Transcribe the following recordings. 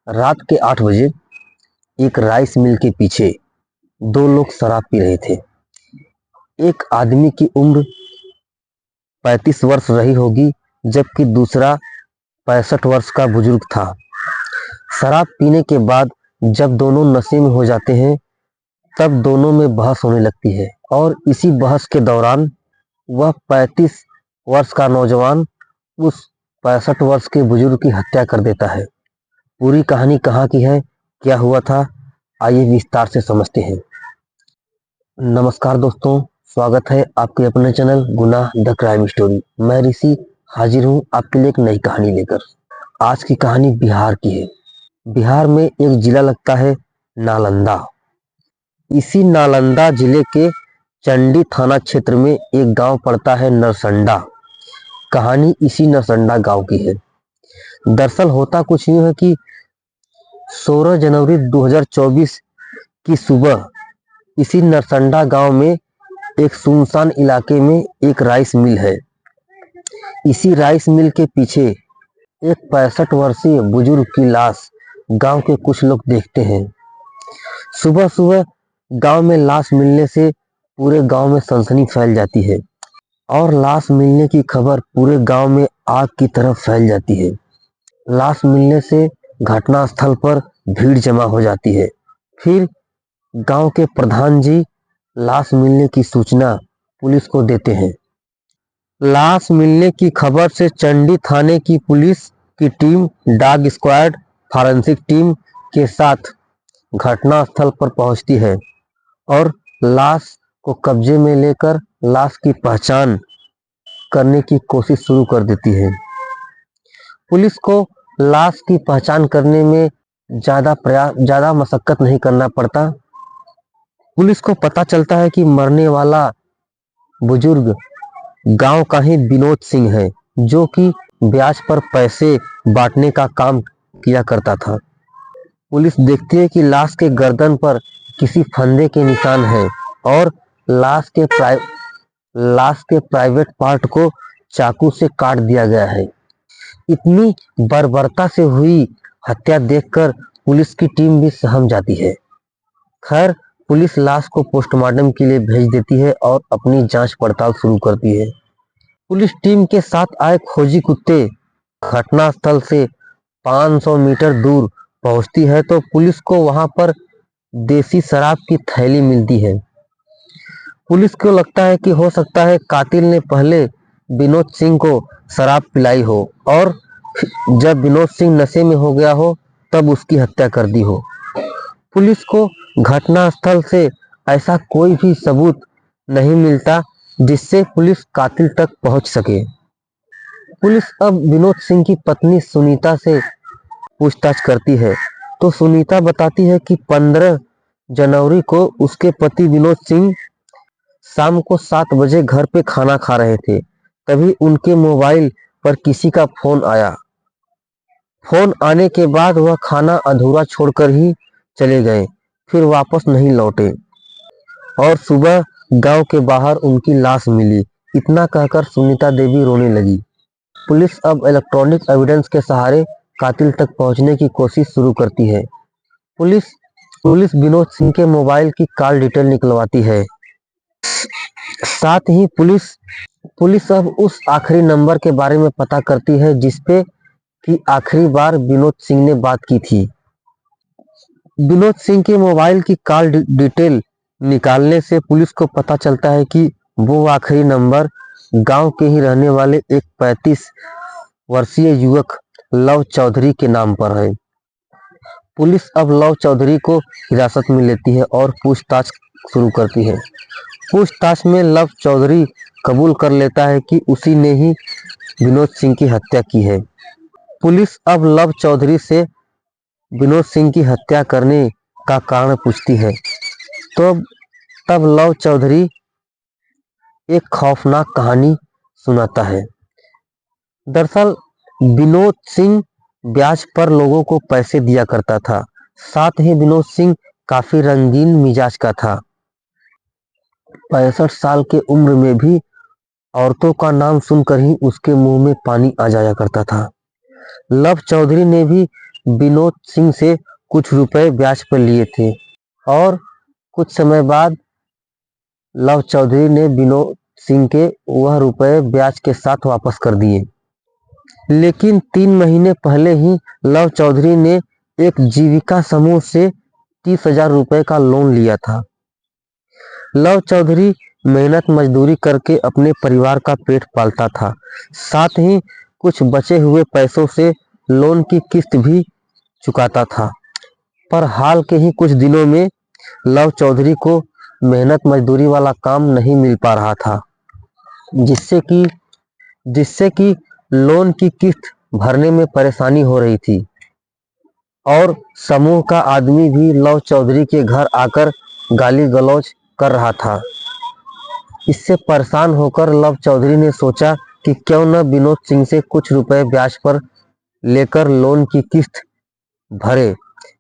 रात के 8 बजे एक राइस मिल के पीछे दो लोग शराब पी रहे थे। एक आदमी की उम्र 35 वर्ष रही होगी, जबकि दूसरा 65 वर्ष का बुजुर्ग था। शराब पीने के बाद जब दोनों नशे में हो जाते हैं, तब दोनों में बहस होने लगती है और इसी बहस के दौरान वह 35 वर्ष का नौजवान उस 65 वर्ष के बुजुर्ग की हत्या कर देता है। पूरी कहानी कहाँ की है, क्या हुआ था, आइए विस्तार से समझते हैं। नमस्कार दोस्तों, स्वागत है आपके अपने चैनल गुनाह द क्राइम स्टोरी। मैं ऋषि हाजिर हूँ आपके लिए एक नई कहानी लेकर। आज की कहानी बिहार की है। बिहार में एक जिला लगता है नालंदा। इसी नालंदा जिले के चंडी थाना क्षेत्र में एक गांव पड़ता है नरसंडा। कहानी इसी नरसंडा गांव की है। दरअसल होता कुछ यूं है कि 16 जनवरी 2024 की सुबह इसी नरसंडा गांव में एक सुनसान इलाके में एक राइस मिल है। इसी राइस मिल के पीछे एक 65 वर्षीय बुजुर्ग की लाश गांव के कुछ लोग देखते हैं। सुबह सुबह गांव में लाश मिलने से पूरे गांव में सनसनी फैल जाती है और लाश मिलने की खबर पूरे गांव में आग की तरह फैल जाती है। लाश मिलने से घटनास्थल पर भीड़ जमा हो जाती है। फिर गांव के प्रधान जी लाश मिलने की सूचना पुलिस को देते हैं। लाश मिलने की खबर से चंडी थाने की पुलिस की team, dog squad, forensic team के साथ घटनास्थल पर पहुंचती है और लाश को कब्जे में लेकर लाश की पहचान करने की कोशिश शुरू कर देती है। पुलिस को लाश की पहचान करने में ज्यादा मशक्कत नहीं करना पड़ता। पुलिस को पता चलता है कि मरने वाला बुजुर्ग गांव का ही विनोद सिंह है, जो कि ब्याज पर पैसे बांटने का काम किया करता था। पुलिस देखती है कि लाश के गर्दन पर किसी फंदे के निशान हैं और लाश के प्राइवेट पार्ट को चाकू से काट दिया गया है। इतनी बर्बरता से हुई हत्या देखकर पुलिस की टीम भी सहम जाती है। खैर, पुलिस लाश को पोस्टमार्टम के लिए भेज देती है और अपनी जांच पड़ताल शुरू करती है। पुलिस टीम के साथ आए खोजी कुत्ते घटनास्थल से 500 मीटर दूर पहुंचती है तो पुलिस को वहां पर देसी शराब की थैली मिलती है। पुलिस को लगता है कि हो सकता है कातिल ने पहले विनोद सिंह को शराब पिलाई हो और जब विनोद सिंह नशे में हो गया हो तब उसकी हत्या कर दी हो। पुलिस को घटनास्थल से ऐसा कोई भी सबूत नहीं मिलता जिससे पुलिस कातिल तक पहुंच सके। पुलिस अब विनोद सिंह की पत्नी सुनीता से पूछताछ करती है तो सुनीता बताती है कि 15 जनवरी को उसके पति विनोद सिंह शाम को 7 बजे घर पे खाना खा रहे थे। तभी उनके मोबाइल पर किसी का फोन आया। फोन आने के बाद वह खाना अधूरा छोड़कर ही चले गए, फिर वापस नहीं लौटे और सुबह गांव के बाहर उनकी लाश मिली। इतना कहकर सुनीता देवी रोने लगी। पुलिस अब इलेक्ट्रॉनिक एविडेंस के सहारे कातिल तक पहुंचने की कोशिश शुरू करती है। पुलिस विनोद सिंह के मोबाइल की कॉल डिटेल निकलवाती है। साथ ही पुलिस अब उस आखिरी नंबर के बारे में पता करती है जिसपे कि आखिरी बार विनोद सिंह ने बात की थी। विनोद सिंह के मोबाइल की कॉल डिटेल निकालने से पुलिस को पता चलता है कि वो आखिरी नंबर गांव के ही रहने वाले एक 35 वर्षीय युवक लव चौधरी के नाम पर है। पुलिस अब लव चौधरी को हिरासत में लेती है और पूछताछ शुरू करती है। पूछताछ में लव चौधरी कबूल कर लेता है कि उसी ने ही विनोद सिंह की हत्या की है। पुलिस अब लव चौधरी से विनोद सिंह की हत्या करने का कारण पूछती है तो तब लव चौधरी एक खौफनाक कहानी सुनाता है। दरअसल विनोद सिंह ब्याज पर लोगों को पैसे दिया करता था। साथ ही विनोद सिंह काफी रंगीन मिजाज का था। 65 साल के उम्र में भी औरतों का नाम सुनकर ही उसके मुंह में पानी आ जाया करता था। लव चौधरी ने भी विनोद सिंह से कुछ रुपए ब्याज पर लिए थे और कुछ समय बाद लव चौधरी ने विनोद सिंह के वह रुपए ब्याज के साथ वापस कर दिए। लेकिन 3 महीने पहले ही लव चौधरी ने एक जीविका समूह से 30,000 रुपए का लोन लिया था। लव चौधरी मेहनत मजदूरी करके अपने परिवार का पेट पालता था, साथ ही कुछ बचे हुए पैसों से लोन की किस्त भी चुकाता था। पर हाल के ही कुछ दिनों में लव चौधरी को मेहनत मजदूरी वाला काम नहीं मिल पा रहा था, जिससे कि लोन की किस्त भरने में परेशानी हो रही थी और समूह का आदमी भी लव चौधरी के घर आकर गाली गलौज कर रहा था। इससे परेशान होकर लव चौधरी ने सोचा कि क्यों न विनोद सिंह से कुछ रुपए ब्याज पर लेकर लोन की किस्त भरे,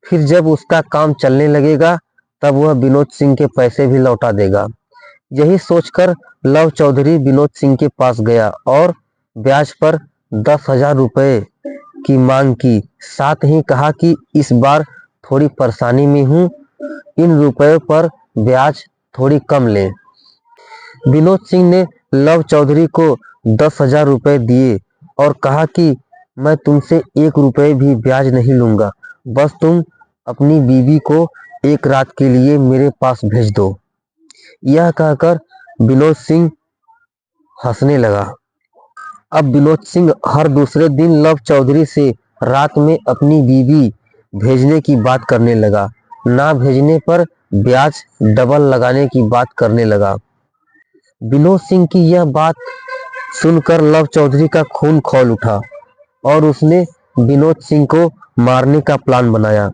फिर जब उसका काम चलने लगेगा तब वह विनोद सिंह के पैसे भी लौटा देगा। यही सोचकर लव चौधरी विनोद सिंह के पास गया और ब्याज पर 10,000 रुपए की मांग की, साथ ही कहा कि इस बार थोड़ी परेशानी में हूँ, इन रुपयों पर ब्याज थोड़ी कम ले। विनोद सिंह ने लव चौधरी को 10,000 रुपए दिए और कहा कि मैं तुमसे 1 रुपए भी ब्याज नहीं लूंगा, बस तुम अपनी बीवी को एक रात के लिए मेरे पास भेज दो। यह कहकर विनोद सिंह हंसने लगा। अब विनोद सिंह हर दूसरे दिन लव चौधरी से रात में अपनी बीवी भेजने की बात करने लगा, ना भेजने पर ब्याज डबल लगाने की बात करने लगा। विनोद सिंह की यह बात सुनकर लव चौधरी का खून खौल उठा और उसने विनोद सिंह को मारने का प्लान बनाया।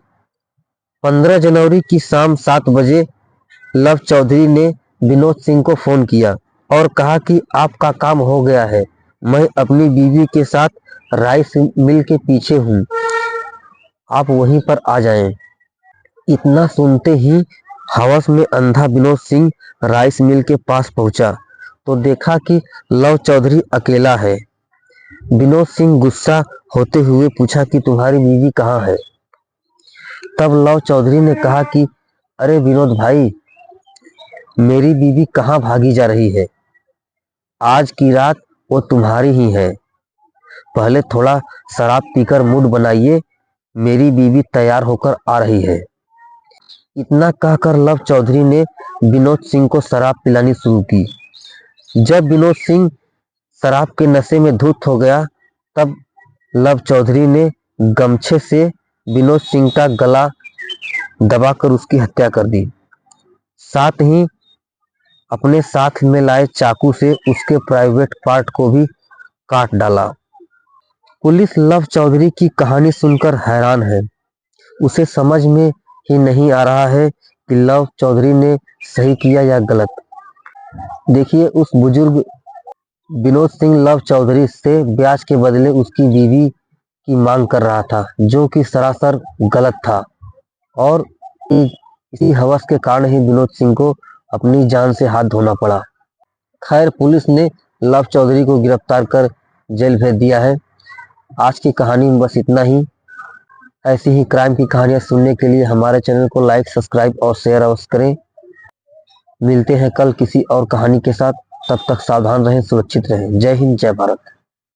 15 जनवरी की शाम 7 बजे लव चौधरी ने विनोद सिंह को फोन किया और कहा कि आपका काम हो गया है, मैं अपनी बीवी के साथ राइस मिल के पीछे हूँ, आप वहीं पर आ जाएं। इतना सुनते ही हवस में अंधा विनोद सिंह राइस मिल के पास पहुंचा तो देखा कि लव चौधरी अकेला है। विनोद सिंह गुस्सा होते हुए पूछा कि तुम्हारी बीवी कहाँ है? तब लव चौधरी ने कहा कि अरे विनोद भाई, मेरी बीवी कहाँ भागी जा रही है, आज की रात वो तुम्हारी ही है, पहले थोड़ा शराब पीकर मूड बनाइए, मेरी बीवी तैयार होकर आ रही है। इतना कहकर लव चौधरी ने विनोद सिंह को शराब पिलानी शुरू की। जब विनोद सिंह शराब के नशे में धुत हो गया तब लव चौधरी ने गमछे से विनोद सिंह का गला दबाकर उसकी हत्या कर दी, साथ ही अपने साथ में लाए चाकू से उसके प्राइवेट पार्ट को भी काट डाला। पुलिस लव चौधरी की कहानी सुनकर हैरान है। उसे समझ में ही नहीं आ रहा है कि लव चौधरी ने सही किया या गलत। देखिए, उस बुजुर्ग विनोद सिंह लव चौधरी से ब्याज के बदले उसकी बीवी की मांग कर रहा था, जो कि सरासर गलत था और इसी हवस के कारण ही विनोद सिंह को अपनी जान से हाथ धोना पड़ा। खैर, पुलिस ने लव चौधरी को गिरफ्तार कर जेल भेज दिया है। आज की कहानी में बस इतना ही। ऐसी ही क्राइम की कहानियां सुनने के लिए हमारे चैनल को लाइक, सब्सक्राइब और शेयर अवश्य करें। मिलते हैं कल किसी और कहानी के साथ, तब तक सावधान रहें, सुरक्षित रहें। जय हिंद, जय भारत।